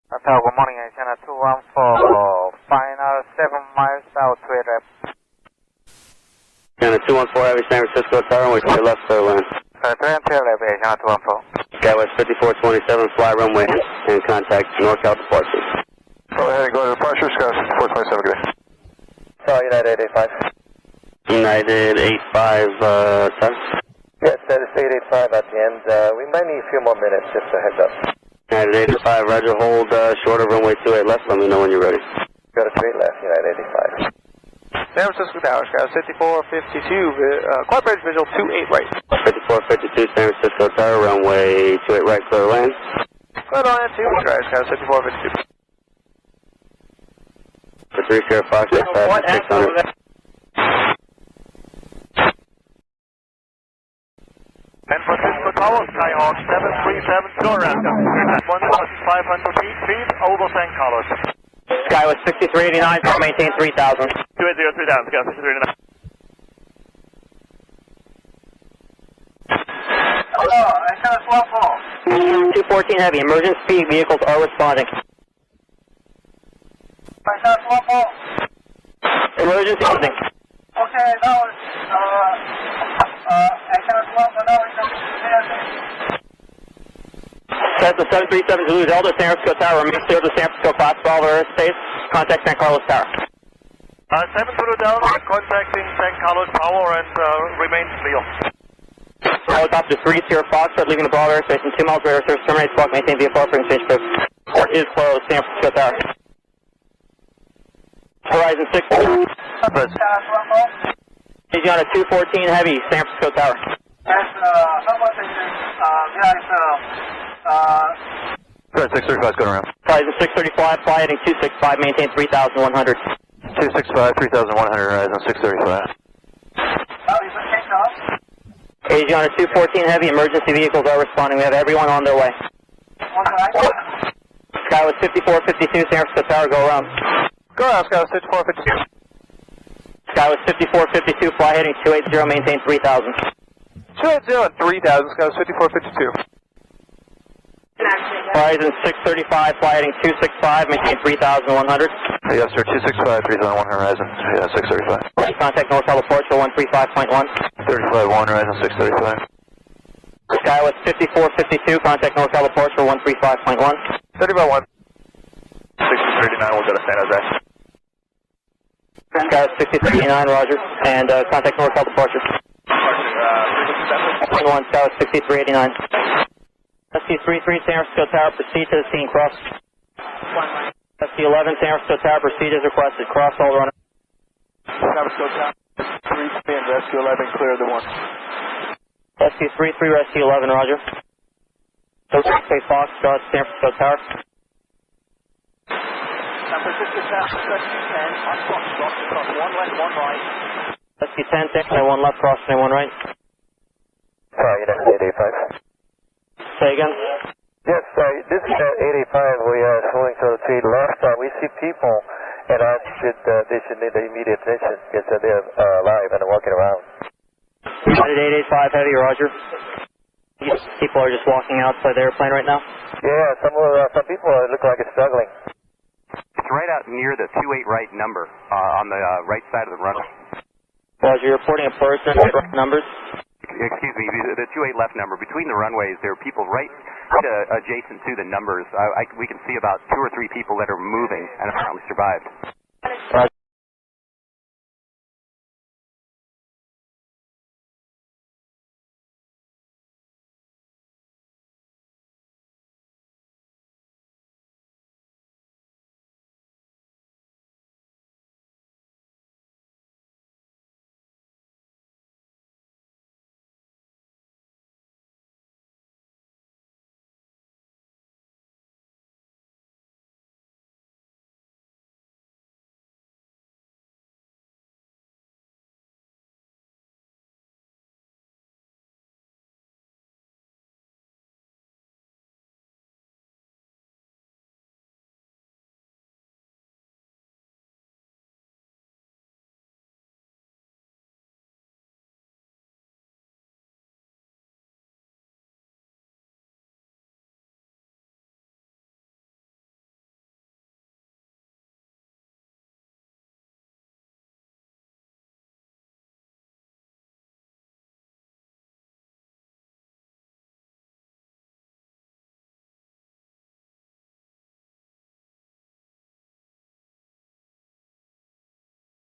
Good morning, Asiana 214, final 7 miles out to a rep. Asiana 214, Heavy San Francisco Tower, we clear left clear land. 3 left, Asiana 214. Skywest 5427, fly runway, and contact NorCal departure. Go ahead and go to departure, Skywest 5427, good day. Sorry, United 885. United 857. Yes, that is 885 at the end. We might need a few more minutes, just a heads up. United 85, roger, hold short of runway 28 left, let me know when you're ready. Go to 3 left, United 85. San Francisco Tower, Skywest 5452, Clark Bridge visual 28 right. 5452, San Francisco Tower, runway 28 right, clear land. Clear land 2, right, Skywest 5452. For 3 Sierra Fox, 600. San Francisco Tower, Skyhawk 737, go around, 1,500 feet, over San Carlos. Skywest 6389, maintain 3,000. 2803 down, Skywest 6389. Hello, Asiana 214. 214 Heavy, emergency vehicles are responding. Asiana 214. Emergency holding. Okay, that was, Asiana 214, now it's Cessna 737 Zulu Delta, San Francisco Tower, remain clear of the San Francisco class 12 airspace. Contact San Carlos Tower. 7 Zulu Delta, contacting San Carlos Tower and remain clear. Helicopter 3 Sierra Fox, leaving the Bravo airspace in 2 miles radar service, terminate squawk, maintain VFR for exchange code. Port is closed, San Francisco Tower. Horizon 6. Asiana 214 Heavy, San Francisco Tower. how much is Go ahead, 635, going around. Horizon 635, fly heading 265, maintain 3,100. 265, 3100, Horizon 635. Asiana 214 Heavy, emergency vehicles are responding. We have everyone on their way. Skywest 5452, San Francisco Tower, go around. Go around, Skywest 5452. Skywest 5452, fly heading 280, maintain 3,000. 280 and 3000, Skywest 5452. Horizon 635, fly heading 265, maintain 3,100. Yes, sir, 265, 3100, Horizon 635. Contact NorCal departure 135.1. 351, Horizon 635. Skywest 5452, contact NorCal departure 135.1. 30 by 1. 6039, we'll go to San Jose. Skywest 6389, roger, and contact NorCal departure. 1, Skywest 6389. SC-33 San Francisco Tower, proceed to the scene, cross. SC-11 San Francisco Tower, proceed as requested, cross all runners. San Francisco Tower, 3 and Rescue 11, clear the 1. SC-33, Rescue 11, roger. Say Fox, San Francisco Tower. San Francisco Tower, SC-10, on cross, cross, 1 left, 1 right. SC-10, San 1 left, cross, 1 right. Sorry, United 885. Say again? Yes, this is 885. We are swinging to the 3 left. We see people, and they should need the immediate attention because they're alive and walking around. United 885 Heavy, roger. People are just walking outside the airplane right now? Yeah, some people look like it's struggling. It's right out near the 28 right number, on the right side of the runway. Roger, you're reporting a person, numbers? Excuse me, the 28 left number. Between the runways, there are people right adjacent to the numbers. We can see about 2 or 3 people that are moving and apparently survived. Roger.